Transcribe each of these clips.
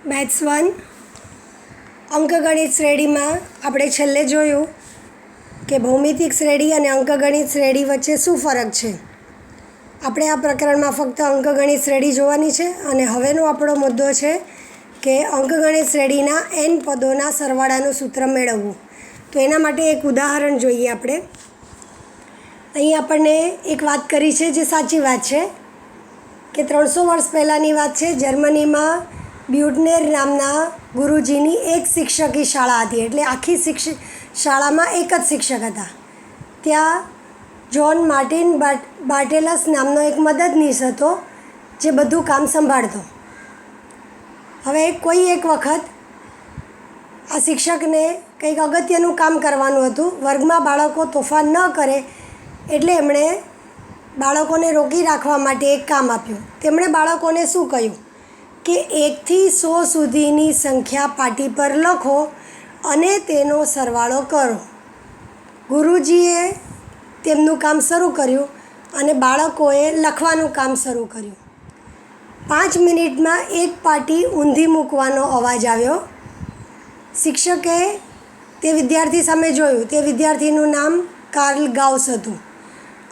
Maths 1 અંકગણિત શ્રેણીમાં આપણે છેલ્લે જોયું કે ભૌમિતિક શ્રેણી અને અંકગણિત શ્રેણી વચ્ચે શું ફરક છે. આપણે આ પ્રકરણમાં ફક્ત અંકગણિત શ્રેણી જોવાની છે અને હવેનો આપણો મુદ્દો છે કે અંકગણિત શ્રેણીના n પદોના સરવાળાનું સૂત્ર મેળવવું. તો એના માટે એક ઉદાહરણ જોઈએ આપણે. અહીં આપણને એક વાત કરી છે જે સાચી વાત છે કે 300 વર્ષ પહેલાંની વાત છે. જર્મનીમાં બ્યુટનેર નામના ગુરુજીની એક શિક્ષકી શાળા હતી. એટલે આખી શાળામાં એક જ શિક્ષક હતા. ત્યાં જ્હોન માર્ટિન બાર્ટેલસ નામનો એક મદદનીશ હતો જે બધું કામ સંભાળતો. હવે કોઈ એક વખત આ શિક્ષકને કંઈક અગત્યનું કામ કરવાનું હતું. વર્ગમાં બાળકો તોફાન ન કરે એટલે એમણે બાળકોને રોકી રાખવા માટે એક કામ આપ્યું. તેમણે બાળકોને શું કહ્યું કે 1 થી 100 સુધીની સંખ્યા પાટી પર લખો અને તેનો સરવાળો કરો. ગુરુજીએ તેમનું કામ શરૂ કર્યું અને બાળકોએ લખવાનું કામ શરૂ કર્યું. 5 મિનિટમાં એક પાટી ઊંધી મૂકવાનો અવાજ આવ્યો. શિક્ષકે તે વિદ્યાર્થી સામે જોયું. તે વિદ્યાર્થીનું નામ કાર્લ ગાઉસ હતું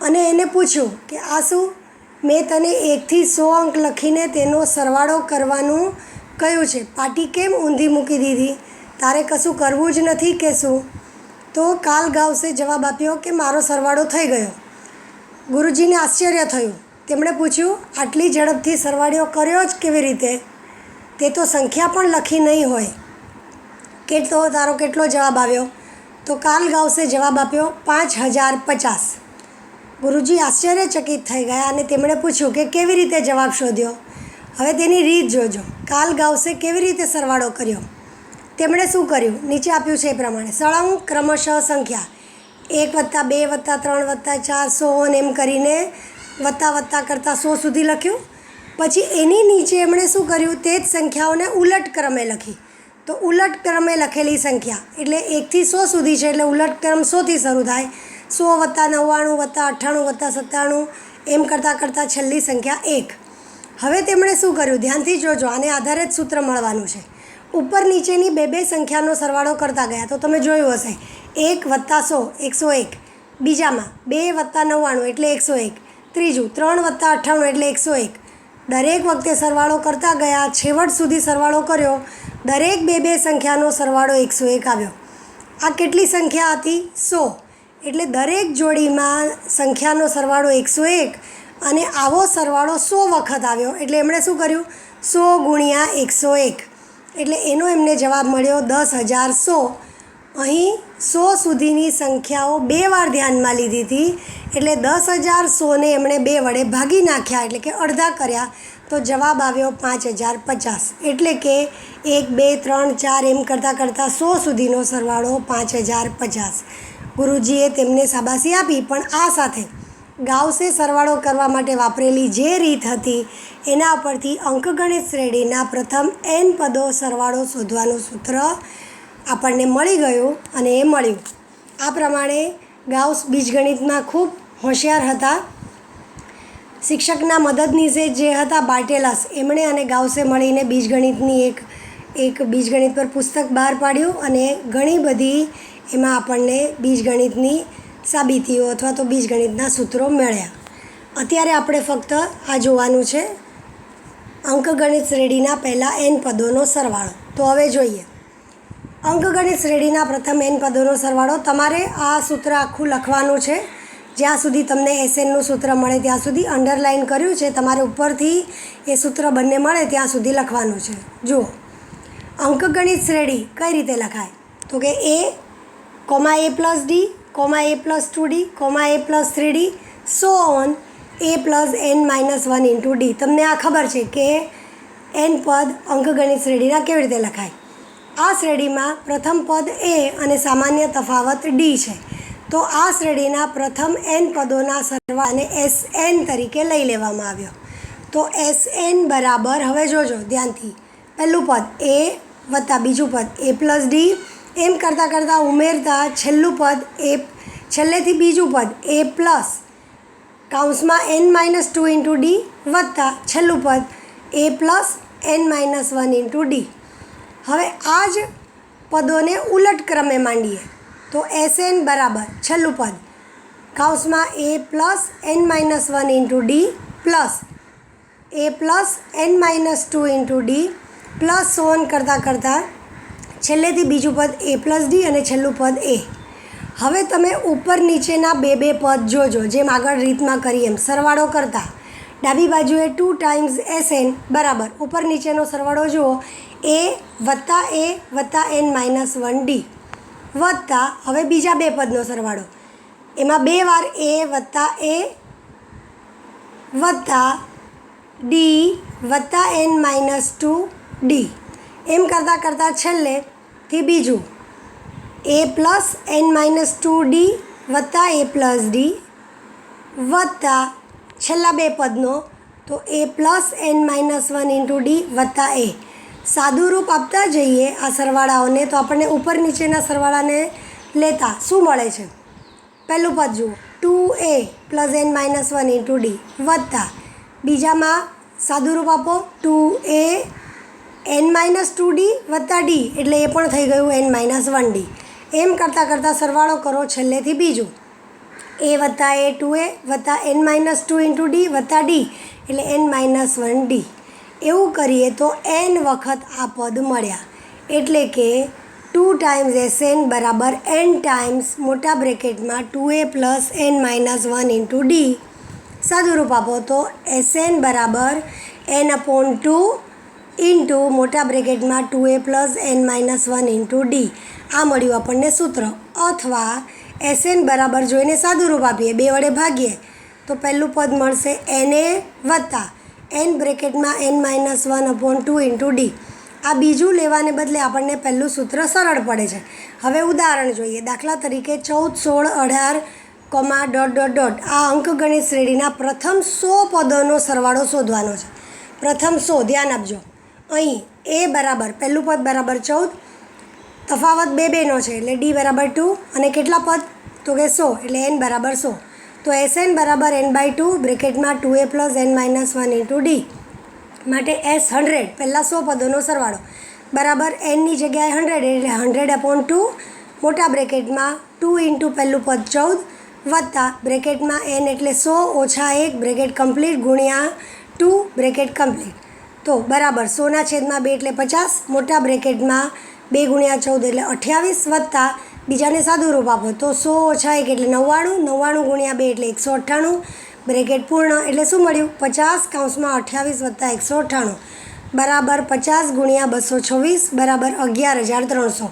અને એને પૂછ્યું કે આ શું, મેં તને 1 થી 100 અંક લખીને તેનો સરવાળો કરવાનું કહ્યું છે, પાટી કેમ ઊંધી મૂકી દીધી? તારે કશું કરવું જ નથી કે શું? તો કાર્લ ગાઉસે જવાબ આપ્યો કે મારો સરવાળો થઈ ગયો. ગુરુજીને આશ્ચર્ય થયું. તેમણે પૂછ્યું, આટલી ઝડપથી સરવાળો કર્યો જ કેવી રીતે? તે તો સંખ્યા પણ લખી નહીં હોય. તો તારો કેટલો જવાબ આવ્યો? તો કાર્લ ગાઉસે જવાબ આપ્યો 5050. ગુરુજી આશ્ચર્યચકિત થઈ ગયા અને તેમણે પૂછ્યું કે કેવી રીતે જવાબ શોધ્યો? હવે તેની રીત જોજો. કાર્લ ગાઉસે કેવી રીતે સરવાળો કર્યો? તેમણે શું કર્યું? નીચે આપ્યું છે એ પ્રમાણે સળંગ ક્રમશઃ સંખ્યા 1 + 2 + 3 + 4 100 એમ કરીને વત્તા કરતાં 100 સુધી લખ્યું. પછી એની નીચે એમણે શું કર્યું? તે જ સંખ્યાઓને ઉલટ ક્રમે લખી. તો ઉલટ ક્રમે લખેલી સંખ્યા એટલે 1 થી 100 સુધી છે એટલે ઉલટ ક્રમ 100થી શરૂ થાય. 100 + 99 + 98 + 97 એમ કરતાં છેલ્લી સંખ્યા 1. હવે તેમણે શું કર્યું? ધ્યાનથી જોજો, આને આધારે જ સૂત્ર મળવાનું છે. ઉપર નીચેની બે સંખ્યાનો સરવાળો કરતા ગયા. તો તમે જોયું હશે 1 + 100 101. બીજામાં 2 + 99 એટલે 101. ત્રીજું 3 + 98 એટલે 101. દરેક વખતે સરવાળો કરતા ગયા, છેવટ સુધી સરવાળો કર્યો. દરેક બે સંખ્યાનો સરવાળો 101 આવ્યો. આ કેટલી સંખ્યા હતી? 100. એટલે દરેક જોડીમાં સંખ્યાનો સરવાળો 101 અને આવો સરવાળો 100 વખત આવ્યો. એટલે એમણે શું કર્યું? 100 × 101. એટલે એનો એમને જવાબ મળ્યો 10100. અહીં 100 સુધીની સંખ્યાઓ 2 વાર ધ્યાનમાં લીધી હતી. એટલે 10100ને એમણે 2 વડે ભાગી નાખ્યા એટલે કે અડધા કર્યા. તો જવાબ આવ્યો 5050. એટલે કે 1 2 3 4 એમ કરતાં 100 સુધીનો સરવાળો 5050. ગુરુજીએ તેમને શાબાશી આપી. પણ આ સાથે ગાઉસે સરવાળો કરવા માટે વાપરેલી જે રીત હતી એના પરથી અંકગણિત શ્રેણીના પ્રથમ n પદો સરવાળો શોધવાનું સૂત્ર આપણને મળી ગયું અને એ મળ્યું. આ પ્રમાણે ગાઉસ બીજગણિતમાં ખૂબ હોશિયાર હતા. શિક્ષકના મદદનીશે જે હતા બાર્ટેલસ, એમણે અને ગાઉસે મળીને બીજગણિતની એક બીજગણિત પર પુસ્તક બહાર પાડ્યું અને ઘણી બધી એમાં આપણને બીજગણિતની સાબિતીઓ અથવા તો બીજગણિતના સૂત્રો મળ્યા. અત્યારે આપણે ફક્ત આ જોવાનું છે અંકગણિત શ્રેણીના પહેલાં n પદોનો સરવાળો. તો હવે જોઈએ અંકગણિત શ્રેણીના પ્રથમ n પદોનો સરવાળો. તમારે આ સૂત્ર આખું લખવાનું છે. જ્યાં સુધી તમને SNનું સૂત્ર મળે ત્યાં સુધી અંડરલાઇન કર્યું છે. તમારે ઉપરથી એ સૂત્ર બંને મળે ત્યાં સુધી લખવાનું છે. જુઓ, અંકગણિત શ્રેણી કઈ રીતે લખાય? તો કે a, a + d, a + 2d, a + 3d, so on a + n - 1 × d. તમને આ ખબર છે કે n પદ અંકગણિત શ્રેણીના કેવી રીતે લખાય. આ શ્રેણીમાં પ્રથમ પદ a અને સામાન્ય તફાવત d છે. તો આ શ્રેણીના પ્રથમ n પદોના સરવાળાને Sn તરીકે લઈ લેવામાં આવ્યો. તો Sn બરાબર, હવે જોજો ધ્યાનથી, પહેલું પદ a + બીજું પદ a + d એમ કરતાં ઉમેરતા છેલ્લું પદ છેલ્લેથી બીજું પદ a + n - 2 × d વત્તા છેલ્લું પદ a + n-1 ઇન્ટુ ડી. હવે આ જ પદોને ઉલટ ક્રમે માંડીએ તો Sn બરાબર છેલ્લું પદ કૌંસમાં a plus n-1 into D plus a plus n-2 into D plus so on કરતાં છેલ્લેથી બીજું પદ a પ્લસ ડી અને છેલ્લું પદ a. હવે તમે ઉપર નીચેના બે પદ જોજો, જેમ આગળ રીતમાં કરીએ એમ સરવાળો કરતાં ડાબી બાજુએ 2 ટાઈમ્સ Sn બરાબર ઉપર નીચેનો સરવાળો જુઓ a વત્તા n-1 ડી વત્તા હવે બીજા બે પદનો સરવાળો, એમાં 2 વાર a વત્તા ડી વત્તા n-2 ડી એમ કરતાં છેલ્લેથી બીજું a પ્લસ n-2 ડી વત્તા a પ્લસ ડી વત્તા છેલ્લા બે પદનો તો a plus n-1 into D વત્તા a. સાદું રૂપ આપતા જઈએ આ સરવાળાઓને તો આપણને ઉપર નીચેના સરવાળાને લેતા શું મળે છે? પહેલું પદ જુઓ 2a plus n-1 into D વત્તા બીજામાં સાદું રૂપ આપો 2a n-2 ડી વત્તા ડી એટલે એ પણ થઈ ગયું n-1 ડી. એમ કરતાં સરવાળો કરો છેલ્લેથી બીજું a વત્તા a 2a વત્તા n-2 ઇન્ટુ ડી વત્તા ડી એટલે n-1 ડી. એવું કરીએ તો n વખત આ પદ મળ્યા એટલે કે 2 ટાઈમ્સ Sn બરાબર n ટાઈમ્સ મોટા બ્રેકેટમાં 2a plus n-1 into D. સાદું રૂપ આપો તો Sn બરાબર n/2 ઇન્ટુ મોટા બ્રેકેટમાં 2a plus n-1 into D. આ મળ્યું આપણને સૂત્ર. અથવા Sn બરાબર જોઈને સાદું રૂપ આપીએ, 2 વડે ભાગીએ તો પહેલું પદ મળશે na વત્તા n બ્રેકેટમાં n-1/2 ઇન્ટુ ડી. આ બીજું લેવાને બદલે આપણને પહેલું સૂત્ર સરળ પડે છે. હવે ઉદાહરણ જોઈએ. દાખલા તરીકે 14, 16, 18, ... આ અંકગણિત શ્રેણીના પ્રથમ 100 પદોનો સરવાળો શોધવાનો છે. પ્રથમ 100 ધ્યાન આપજો. અહીં a બરાબર પહેલું પદ બરાબર 14, તફાવત બેનો છે એટલે ડી બરાબર 2 અને કેટલા પદ તો કે 100 એટલે n બરાબર 100. તો Sn બરાબર n/2 બ્રેકેટમાં 2a plus n-1 into D માટે S 100 પહેલાં 100 પદોનો સરવાળો બરાબર nની જગ્યાએ 100 એટલે 100/2 મોટા બ્રેકેટમાં 2 ઇન્ટુ પહેલું પદ 14 વત્તા બ્રેકેટમાં n એટલે 100 ઓછા 1 બ્રેકેટ કમ્પ્લીટ ગુણ્યા 2 બ્રેકેટ કમ્પ્લીટ તો બરાબર 100/2 એટલે 50 મોટા બ્રેકેટમાં 2 ગુણ્યા 14 એટલે 28 વત્તા બીજાને સાદું રૂપ આપો તો 100 ઓછા 1 એટલે 99 ગુણ્યા 2 એટલે 198 બ્રેકેટ પૂર્ણ એટલે શું મળ્યું 50 કૌંસમાં 28 વત્તા 198 બરાબર 50 ગુણ્યા 226 બરાબર 11,300.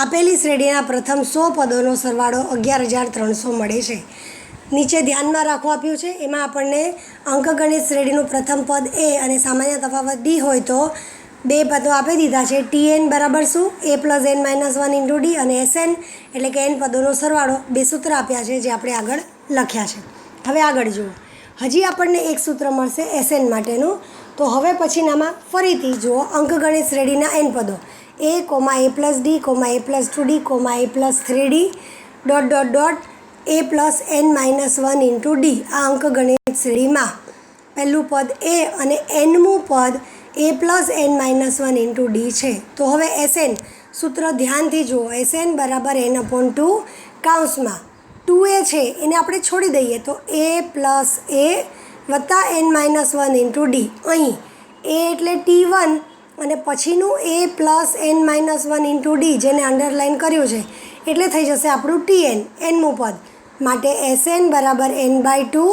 આપેલી શ્રેણીના પ્રથમ 100 પદોનો સરવાળો 11,300 મળે છે. નીચે ધ્યાનમાં રાખવા આપ્યું છે એમાં આપણને અંકગણિત શ્રેણીનું પ્રથમ પદ a અને સામાન્ય તફાવત d હોય તો બે પદો આપી દીધા છે. tn બરાબર શું a plus n-1 into D અને Sn એટલે કે n પદોનો સરવાળો. બે સૂત્ર આપ્યા છે જે આપણે આગળ લખ્યા છે. હવે આગળ જુઓ. હજી આપણને એક સૂત્ર મળશે Sn માટેનું. તો હવે પછીનામાં ફરીથી જુઓ અંકગણિત શ્રેણીના n પદો a, a plus D, a plus 2d, a plus 3d ... a plus n-1 into D. આ અંકગણિત શ્રેણીમાં પહેલું પદ a અને nમું પદ a plus n-1 into D છે. તો હવે Sn સૂત્ર ધ્યાનથી જુઓ. Sn બરાબર n/2 કૌંસમાં 2a છે એને આપણે છોડી દઈએ તો a પ્લસ a વત્તા n-1 ઇન્ટુ ડી. અહીં a એટલે t1 અને પછીનું a plus n-1 into D જેને અંડરલાઇન કર્યું છે એટલે થઈ જશે આપણું tn nમું પદ માટે Sn બરાબર n/2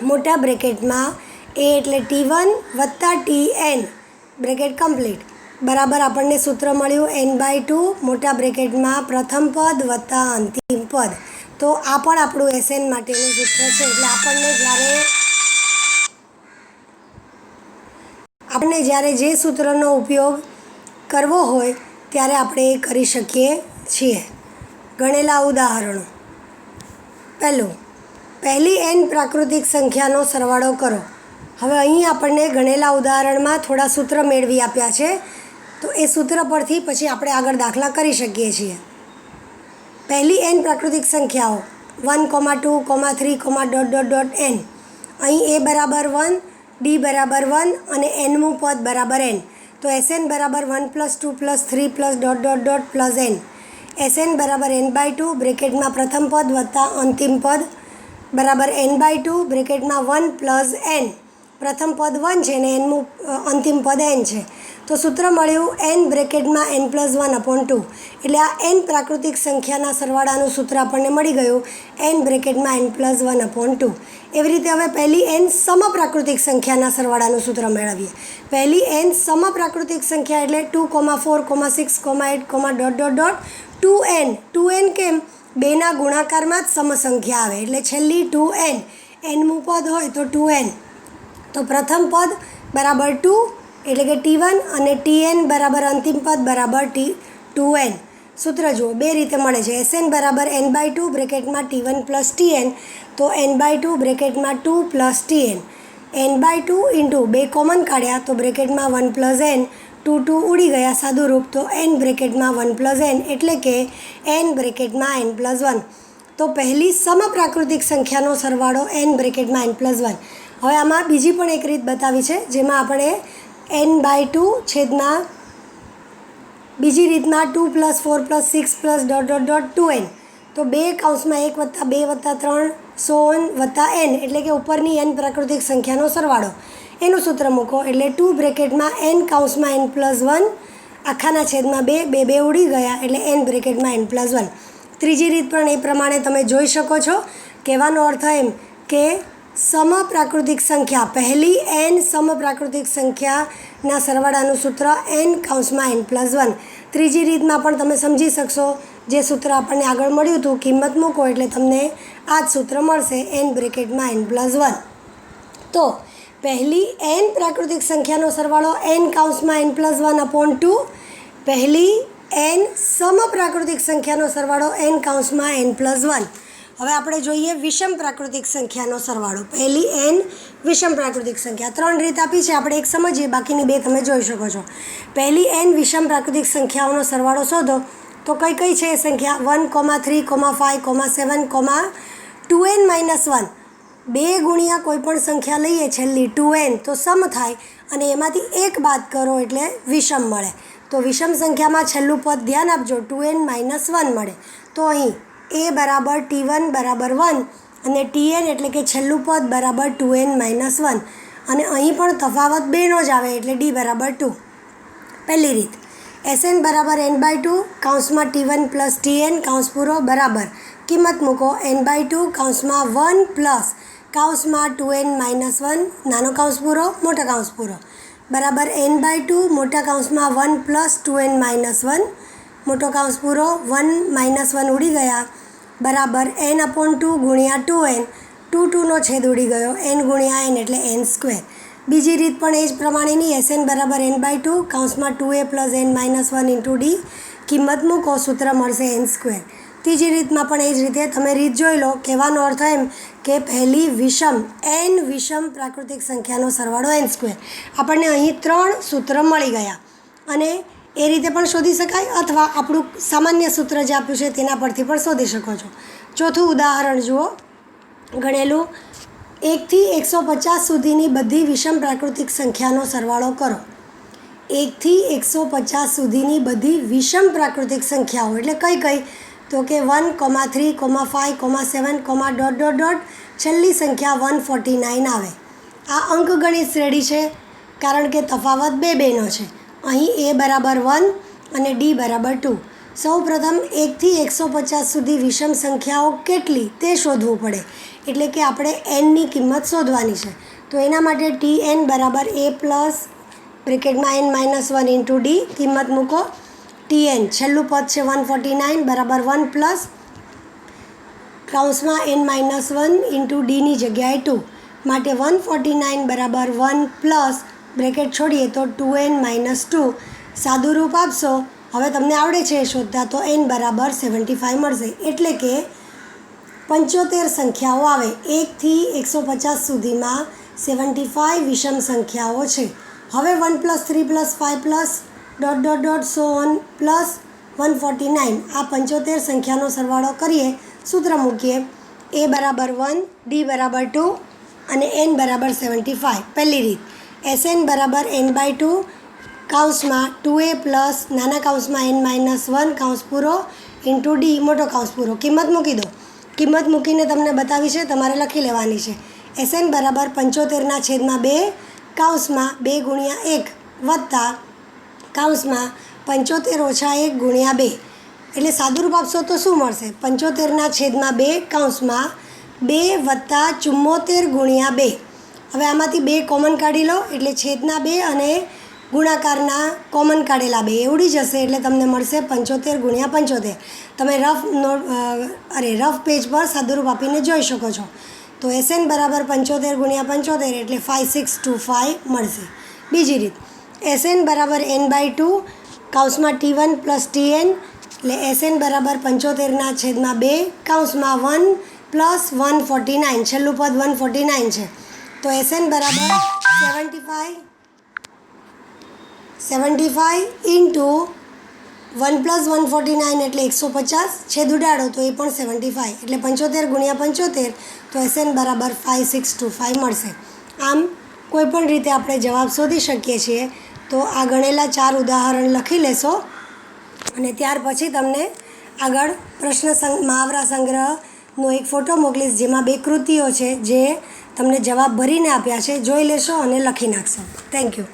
મોટા બ્રેકેટમાં a એટલે t1 વત્તા tn બ્રેકેટ કમ્પ્લીટ બરાબર આપણને સૂત્ર મળ્યું n/2 મોટા બ્રેકેટમાં પ્રથમ પદ વત્તા અંતિમ પદ. તો આ પણ આપણું Sn માટેનું સૂત્ર છે. એટલે આપણને જ્યારે જે સૂત્રનો ઉપયોગ કરવો હોય ત્યારે આપણે એ કરી શકીએ છીએ. ગણેલા ઉદાહરણો. પહેલી n પ્રાકૃતિક સંખ્યાનો સરવાળો કરો. હવે અહીં આપણને ગણેલા ઉદાહરણમાં થોડા સૂત્ર મેળવી આપ્યા છે તો એ સૂત્ર પરથી પછી આપણે આગળ દાખલા કરી શકીએ છીએ. પહેલી n પ્રાકૃતિક સંખ્યાઓ 1, 2, 3, ... n. અહીં a બરાબર 1, ડી બરાબર 1 અને એનમું પદ બરાબર એન. તો એસએન બરાબર 1 + 2 + 3 + ... એન. એસએન બરાબર n/2 બ્રેકેટમાં પ્રથમ પદ વત્તા અંતિમ પદ બરાબર n/2 બ્રેકેટમાં 1 + n. પ્રથમ પદ 1 છે ને એનનું અંતિમ પદ n છે. તો સૂત્ર મળ્યું n બ્રેકેટમાં n+1/2. એટલે આ n પ્રાકૃતિક સંખ્યાના સરવાળાનું સૂત્ર આપણને મળી ગયું n બ્રેકેટમાં n+1/2. એવી રીતે હવે પહેલી n સમપ્રાકૃતિક સંખ્યાના સરવાળાનું સૂત્ર મેળવીએ. પહેલી n સમપ્રાકૃતિક સંખ્યા એટલે 2, 4, 6, 8, ... 2n. 2n કેમ? બેના ગુણાકારમાં જ સમસંખ્યા આવે એટલે છેલ્લી 2n. nમું પદ હોય તો 2n. તો પ્રથમ પદ બરાબર 2 એટલે કે t1 અને tn બરાબર અંતિમ પદ બરાબર 2n. સૂત્ર જુઓ બે રીતે મળે છે. એસએન બરાબર n/2 બ્રેકેટમાં t1 + tn. તો n/2 બ્રેકેટમાં 2 + tn. n/2 ઇન્ટુ બે કોમન કાઢ્યા તો બ્રેકેટમાં 1 + n. 2 ઉડી ગયા સાદું રૂપ. તો n બ્રેકેટમાં 1 + n એટલે કે n બ્રેકેટમાં n+1. તો પહેલી સમપ્રાકૃતિક સંખ્યાનો સરવાળો n બ્રેકેટમાં n+1. હવે આમાં બીજી પણ એક રીત બતાવી છે જેમાં આપણે n/2 છેદમાં બીજી રીતમાં 2 + 4 + 6 + ... 2n. તો 2 કૌંસમાં 1 + 2 + 3 + n એટલે કે ઉપરની n પ્રાકૃતિક સંખ્યાનો સરવાળો. એનું સૂત્ર મૂકો એટલે 2 બ્રેકેટમાં n કૌંસમાં n+1 આખાના છેદમાં 2 2 ઉડી ગયા એટલે n બ્રેકેટમાં n+1. ત્રીજી રીત પણ એ પ્રમાણે તમે જોઈ શકો છો. કહેવાનો અર્થ એમ કે સમપ્રાકૃતિક સંખ્યા પહેલી n સમપ્રાકૃતિક સંખ્યાના સરવાળાનું સૂત્ર n કૌંસમાં n+1. ત્રીજી રીતમાં પણ તમે સમજી શકશો. જે સૂત્ર આપણને આગળ મળ્યું હતું કિંમત મૂકો એટલે તમને આ જ સૂત્ર મળશે n બ્રેકેટમાં n+1. તો પહેલી n પ્રાકૃતિક સંખ્યાનો સરવાળો n કૌંસમાં n+1/2. પહેલી n સમપ્રાકૃતિક સંખ્યાનો સરવાળો n કૌંસમાં n+1. હવે આપણે જોઈએ વિષમ પ્રાકૃતિક સંખ્યાનો સરવાળો. પહેલી n વિષમ પ્રાકૃતિક સંખ્યા. 3 રીત આપી છે, આપણે એક સમજીએ, બાકીની 2 તમે જોઈ શકો છો. પહેલી n વિષમ પ્રાકૃતિક સંખ્યાઓનો સરવાળો શોધો. તો કઈ કઈ છે એ સંખ્યા? 1, 3, 5, 7, 2n - 1. 2 ગુણ્યા કોઈ પણ સંખ્યા લઈએ છેલ્લી 2n તો સમ થાય અને એમાંથી 1 બાદ કરો એટલે વિષમ મળે. તો વિષમ સંખ્યામાં છેલ્લું પદ ધ્યાન આપજો 2n - 1 મળે. તો અહીં a બરાબર t1 બરાબર 1 અને tn એટલે કે છેલ્લું પદ બરાબર 2n - 1 અને અહીં પણ તફાવત 2નો જ આવે એટલે d બરાબર 2. પહેલી રીત એસએન બરાબર n/2 કૌંસમાં t1 + tn કૌંસ પૂરો બરાબર કિંમત મૂકો n/2 કૌંસમાં 1 પ્લસ કૌંસમાં 2n - 1 નાનો કૌંસ પૂરો મોટા કૌંસ પૂરો બરાબર n/2 મોટા કૌંસમાં 1 + 2n - 1 મોટો કૌંસ પૂરો 1 - 1 ઉડી ગયા બરાબર n/2 ગુણ્યા 2n. 2નો છેદ ઉડી ગયો n ગુણ્યા n એટલે n². બીજી રીત પણ એ જ પ્રમાણેની એસએન બરાબર n/2 કૌંસમાં 2a + n - 1 × d કિંમત મૂકો સૂત્ર મળશે n². ત્રીજી રીતમાં પણ એ જ રીતે તમે રીત જોઈ લો. કહેવાનો અર્થ એમ કે પહેલી વિષમ n વિષમ પ્રાકૃતિક સંખ્યાનો સરવાળો n². આપણને અહીં 3 સૂત્ર મળી ગયા અને એ રીતે પણ શોધી શકાય અથવા આપણું સામાન્ય સૂત્ર જે આપ્યું છે તેના પરથી પણ શોધી શકો છો. ચોથું ઉદાહરણ જુઓ. ગણેલું 1 થી 150 સુધીની બધી વિષમ પ્રાકૃતિક સંખ્યાનો સરવાળો કરો. 1 થી 150 સુધીની બધી વિષમ પ્રાકૃતિક સંખ્યાઓ એટલે કઈ કઈ? તો કે 1, 3, 5, 7, ... છેલ્લી સંખ્યા 149 આવે. આ અંકગણિત શ્રેણી છે કારણ કે તફાવત 2નો છે. અહીં a બરાબર 1 અને d બરાબર 2. સૌ પ્રથમ 1 થી 150 સુધી વિષમ સંખ્યાઓ કેટલી તે શોધવું પડે. એટલે કે આપણે nની કિંમત શોધવાની છે. તો એના માટે tn બરાબર a પ્લસ બ્રેકેટમાં n - 1 × d કિંમત મૂકો. tn છેલ્લું પદ છે 149 બરાબર 1 પ્લસ કૌંસમાં n - 1 × dની જગ્યાએ 2 માટે 149 બરાબર 1 પ્લસ બ્રેકેટ છોડીએ તો 2n - 2 સાદું રૂપ આપશો. હવે તમને આવડે છે એ શોધતા તો n બરાબર 75 મળશે. એટલે કે 75 સંખ્યાઓ આવે. 1 થી 150 સુધીમાં 75 વિષમ સંખ્યાઓ છે. હવે 1 + 3 + 5 + ... +149 આ 75 સંખ્યાનો સરવાળો કરીએ. સૂત્ર મૂકીએ a બરાબર 1 d બરાબર 2 અને n બરાબર 75. પહેલી રીત SN બરાબર n/2 કૌંસમાં 2a પ્લસ નાના કૌંસમાં n-1 કૌંસ પૂરો ઇન્ટુ d મોટો કૌંસ પૂરો. કિંમત મૂકી દો. કિંમત મૂકીને તમને બતાવી છે, તમારે લખી લેવાની છે. SN બરાબર 75/2 કૌંસમાં 2 ગુણ્યા 1 વત્તા કૌંસમાં 75 ઓછા 1 ગુણ્યા 2. એટલે સાદુરૂપ આપશો તો શું મળશે? 75/2 કૌંસમાં 2 વત્તા 74 ગુણ્યા 2. હવે આમાંથી 2 કોમન કાઢી લો એટલે છેદના 2 અને ગુણાકારના કોમન કાઢેલા 2 એવડી જ હશે એટલે તમને મળશે 75 ગુણ્યા 75. તમે રફ પેજ પર સાદુરૂપ આપીને જોઈ શકો છો. તો SN બરાબર 75 ગુણ્યા 75 એટલે 5625 મળશે. બીજી રીત SN બરાબર n/2 કૌંસમાં T1 પ્લસ TN એટલે SN બરાબર 75/2 કૌંસમાં 1 પ્લસ 149 છેલ્લું પદ 149 છે. તો SN બરાબર 75 ઇન્ટુ 1 પ્લસ 149 એટલે 150 છેદ ઉડાડો તો એ પણ 75 એટલે 75 ગુણ્યા 75 તો SN બરાબર 5625 મળશે. આમ કોઈપણ રીતે આપણે જવાબ શોધી શકીએ છીએ. તો આ ગણેલા 4 ઉદાહરણ લખી લેશો અને ત્યાર પછી તમને આગળ મહાવરા સંગ્રહનો એક ફોટો મોકલીશ જેમાં 2 કૃતિઓ છે જે તમને જવાબ ભરીને આપ્યા છે. જોઈ લેશો અને લખી નાખશો. Thank you.